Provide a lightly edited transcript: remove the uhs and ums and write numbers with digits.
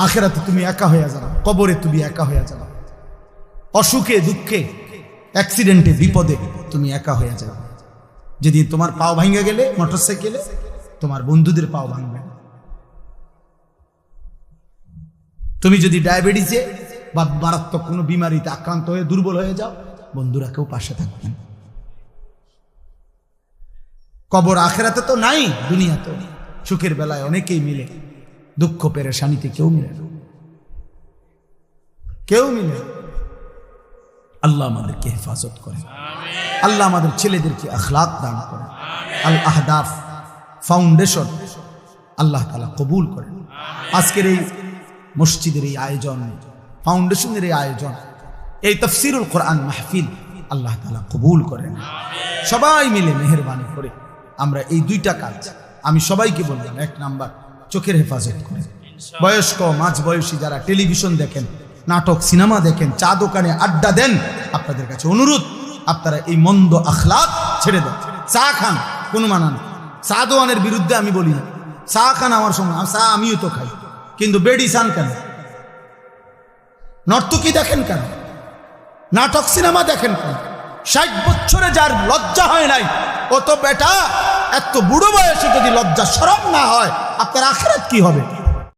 আখিরাতে তুমি একা হয়ে যাবে, কবরে তুমি একা হয়ে যাবে, অসুখে দুঃখে অ্যাক্সিডেন্টে বিপদে তুমি একা হয়ে যাবে। যদি তোমার পাও ভাঙে গেলে মোটরসাইকেলে, তোমার বন্ধুদের পাও ভাঙবে। তুমি যদি ডায়াবেটিসে বা মারাত্মক কোনো বিমারিতে আক্রান্ত হয়ে দুর্বল হয়ে যাও, বন্ধুরা কেউ পাশে থাকবেন। কবর আখিরাতে তো নাই, দুনিয়াতে সুখের বেলায় অনেকেই মিলে, দুঃখ পেরেশানিতে কেউ মিলে না, কেউ মিলে। আল্লাহ আমাদেরকে হেফাজত করে, আল্লাহ আমাদের ছেলেদেরকে আখলাক দান করে, আল আহদাফ ফাউন্ডেশন আল্লাহ তাআলা কবুল করে। আজকের এই মসজিদের এই আয়োজন, ফাউন্ডেশনের এই আয়োজন, এই তাফসীরুল কোরআন মাহফিল আল্লাহ তাআলা কবুল করেন। সবাই মিলে মেহেরবানি করে আমরা এই দুইটা কাজ আমি সবাইকে বললাম। এক নাম্বার, চোখের হেফাজত করেন। বয়স্ক মাঝ বয়সী যারা টেলিভিশন দেখেন, নাটক সিনেমা দেখেন, চা দোকানে আড্ডা দেন, আপনাদের কাছে অনুরোধ, আপনারা এই মন্দ আখলাক ছেড়ে দেন। চা খান, কোনো মানা নেই, চা দোয়ানের বিরুদ্ধে আমি বলি না। চা খান আমার সময়, চা আমিও তো খাই, কিন্তু বেডি চান কেন? নর্তকী দেখেন কেন? নাটক সিনেমা দেখেন কেন? 60 বছরে যার লজ্জা হয় নাই, ও তো বেটা এত বুড়ো বয়সে যদি লজ্জা শরম না হয়, আপনার আখিরাত কি হবে?